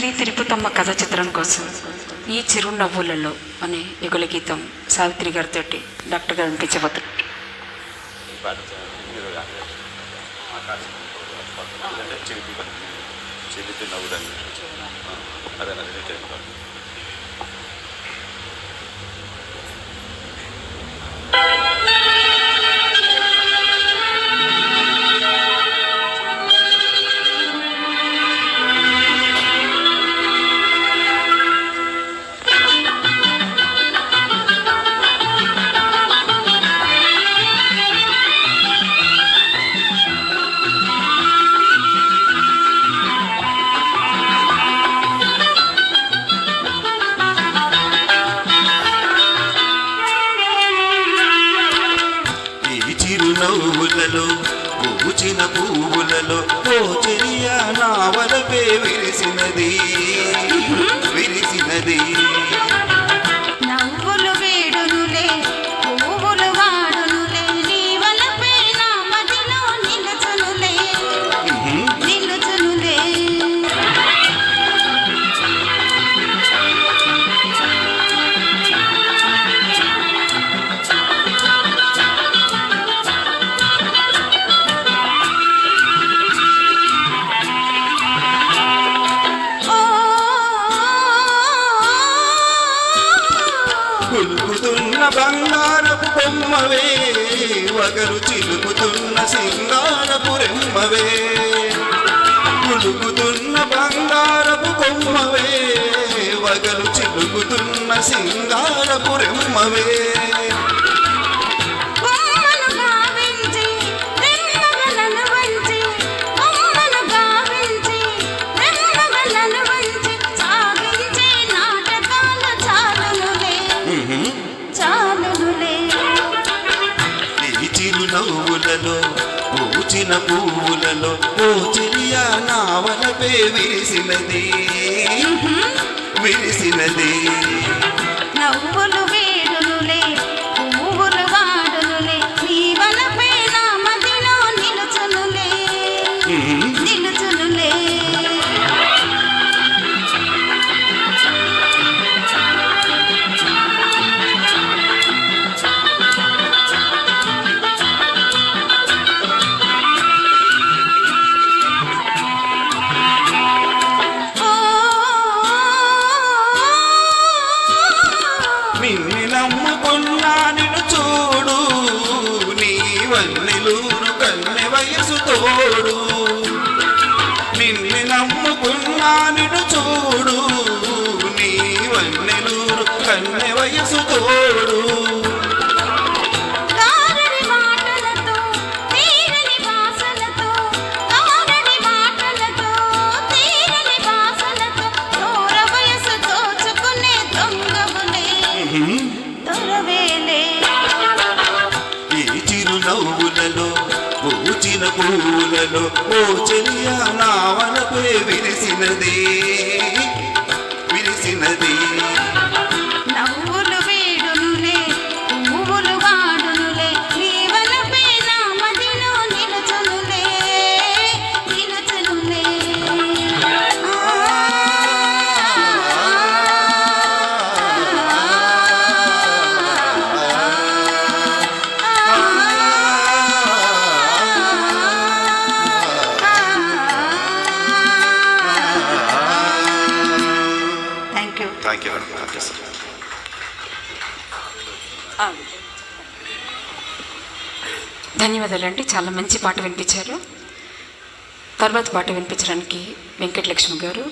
శ్రీ తిరుపతమ్మ కథ చిత్రం కోసం ఈ చిరునవ్వులలో అనే యుగల గీతం సావిత్రి గారితో డాక్టర్ గారు వినిపించబోతున్నారు. చిరునవ్వులలో పూచిన పువ్వులలో ఓ చెలియ నావలపే విరిసినది విరిసినది. నవ్వులు వేడునులే పువ్వులు వాడునులే నీ వలపే నా మదిలో నిలుచునులే నిలుచునులే. కులుకుతున్న బంగారపు బొమ్మవే వగరు చిలుకుతున్న సింగారపు రెమ్మవే. కులుకుతున్న బంగారపు బొమ్మవే వగరు చిలుకుతున్న సింగారపు రెమ్మవే. చిరునవ్వులలో పూచిన పువ్వులలో ఓ చెలియ నావలపే విరిసినది విరిసినది. నవ్వులు వేడునులే పువ్వులు వాడునులే నీ వలపే నా మదిలో నిలుచునులే నిలుచునులే. నిన్ను నమ్ముకున్నా నిన్ను చూడు నీ వన్నెలూరు కన్నె వయసు తోడు. నిన్ను నమ్ముకున్నా నిన్ను చూడు నీ వన్నెలూరు కన్నె వయసు తోడు. ఈ చిరునవ్వులలో పూచిన పువ్వులలో ఓ చెలియ నావలపే విరిసినది విరిసినది. నవ్వులు వేడునులే పువ్వులు వాడునులే నీ వలపే నా మదిలో నిలుచునులే నిలుచునులే. Thank you madam. Thank you sir. ధన్యవాదాలండి. చాలా మంచి పాట వినిపించారు. తర్వాత పాట వినిపించడానికి వెంకటలక్ష్మి గారు